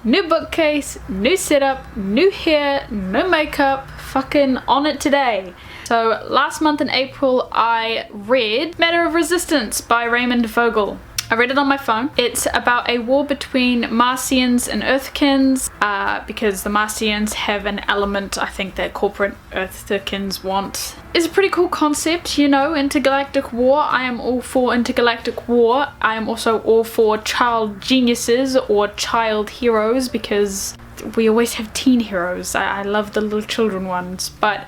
new bookcase, new setup, new hair, no makeup, fucking on it today. So last month in April I read Matter of Resistance by Raymond Vogel. I read it on my phone. It's about a war between Martians and Earthkins, because the Martians have an element I think that corporate Earthkins want. It's a pretty cool concept, you know, intergalactic war. I am all for intergalactic war. I am also all for child geniuses or child heroes because we always have teen heroes. I love the little children ones. But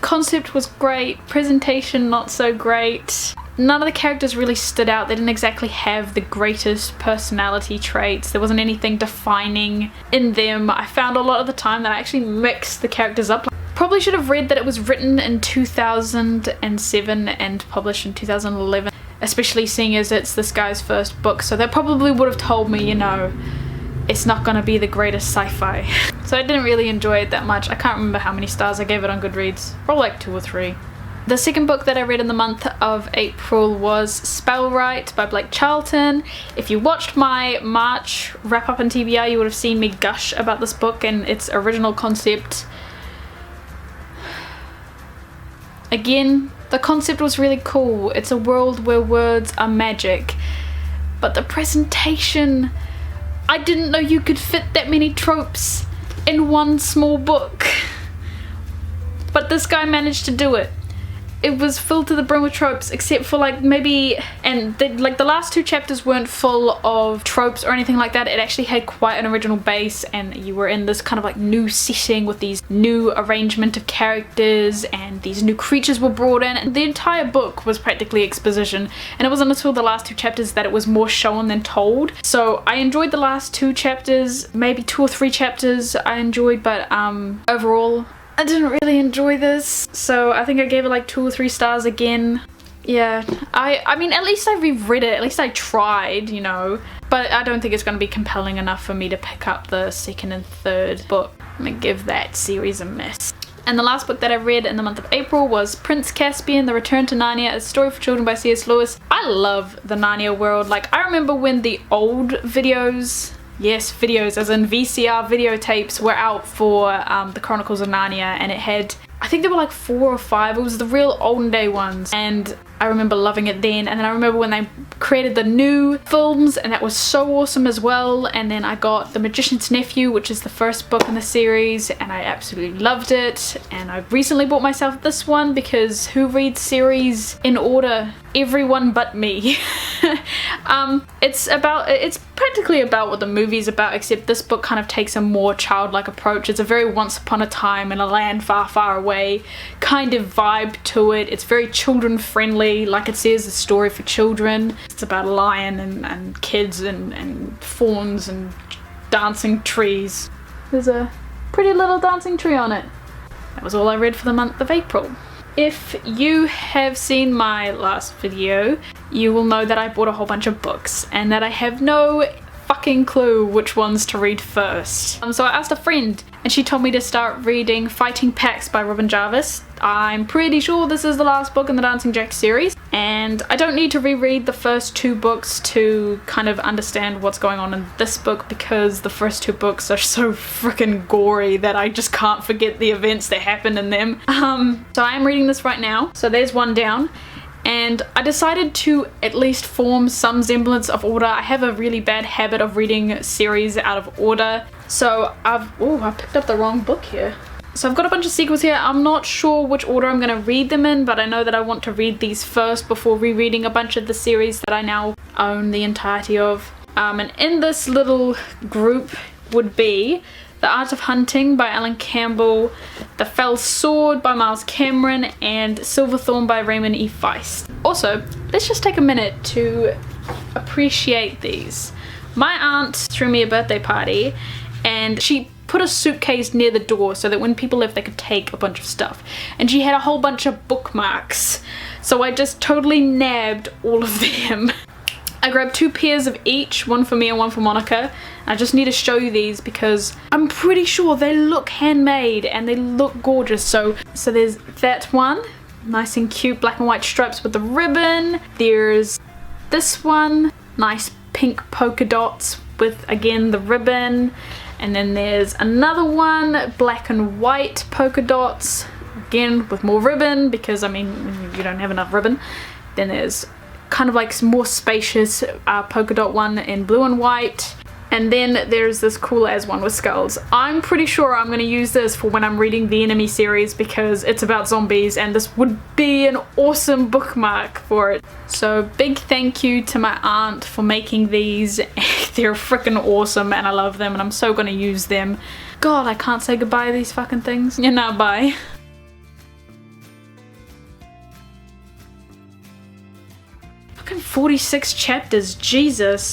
concept was great, presentation not so great. None of the characters really stood out. They didn't exactly have the greatest personality traits. There wasn't anything defining in them. I found a lot of the time that I actually mixed the characters up. Probably should have read that it was written in 2007 and published in 2011, especially seeing as it's this guy's first book. So that probably would have told me, you know, it's not gonna be the greatest sci-fi. So I didn't really enjoy it that much. I can't remember how many stars I gave it on Goodreads. Probably like 2 or 3. The second book that I read in the month of April was Spellright by Blake Charlton. If you watched my March wrap up and TBR, you would have seen me gush about this book and its original concept. Again, the concept was really cool. It's a world where words are magic. But the presentation, I didn't know you could fit that many tropes in one small book. But this guy managed to do it. It was filled to the brim with tropes, except for like maybe, and the last 2 chapters weren't full of tropes or anything like that. It actually had quite an original base, and you were in this kind of like new setting with these new arrangement of characters, and these new creatures were brought in. And the entire book was practically exposition, and it wasn't until the last 2 chapters that it was more shown than told. So I enjoyed the last 2 chapters, maybe 2 or 3 chapters I enjoyed, but overall I didn't really enjoy this, so I think I gave it like 2 or 3 stars again. Yeah, I mean, at least I reread it, at least I tried, you know, but I don't think it's going to be compelling enough for me to pick up the second and third book. I'm gonna give that series a miss. And the last book that I read in the month of April was Prince Caspian, The Return to Narnia, a story for children by C.S. Lewis. I love the Narnia world. Like, I remember when the old videos, yes, videos as in VCR videotapes, were out for the Chronicles of Narnia, and it had, I think there were like 4 or 5, it was the real olden day ones, and I remember loving it then. And then I remember when they created the new films, and that was so awesome as well. And then I got The Magician's Nephew, which is the first book in the series, and I absolutely loved it. And I recently bought myself this one because who reads series in order? Everyone but me. It's practically about what the movie's about, except this book kind of takes a more childlike approach. It's a very once upon a time in a land far, far away kind of vibe to it. It's very children friendly, like it says, a story for children. It's about a lion and kids and fawns and dancing trees. There's a pretty little dancing tree on it. That was all I read for the month of April. If you have seen my last video, you will know that I bought a whole bunch of books and that I have no fucking clue which ones to read first. So I asked a friend and she told me to start reading Fighting Pecks by Robin Jarvis. I'm pretty sure this is the last book in the Dancing Jack series, and I don't need to reread the first 2 books to kind of understand what's going on in this book, because the first 2 books are so freaking gory that I just can't forget the events that happen in them. So I am reading this right now, so there's one down. And I decided to at least form some semblance of order. I have a really bad habit of reading series out of order. So I picked up the wrong book here. So I've got a bunch of sequels here. I'm not sure which order I'm going to read them in, but I know that I want to read these first before rereading a bunch of the series that I now own the entirety of. And in this little group would be The Art of Hunting by Alan Campbell, The Fell Sword by Miles Cameron, and Silverthorn by Raymond E. Feist. Also, let's just take a minute to appreciate these. My aunt threw me a birthday party and she put a suitcase near the door so that when people left they could take a bunch of stuff. And she had a whole bunch of bookmarks. So I just totally nabbed all of them. I grabbed 2 pairs of each, one for me and one for Monica. I just need to show you these because I'm pretty sure they look handmade and they look gorgeous. So there's that one, nice and cute black and white stripes with the ribbon. There's this one, nice pink polka dots with, again, the ribbon. And then there's another one, black and white polka dots, again with more ribbon, because I mean you don't have enough ribbon. Then there's kind of like some more spacious polka dot one in blue and white. And then there's this cool as one with skulls. I'm pretty sure I'm going to use this for when I'm reading the Enemy series, because it's about zombies and this would be an awesome bookmark for it. So big thank you to my aunt for making these. They're freaking awesome and I love them and I'm so going to use them. God, I can't say goodbye to these fucking things. Yeah, now bye. Fucking 46 chapters, Jesus.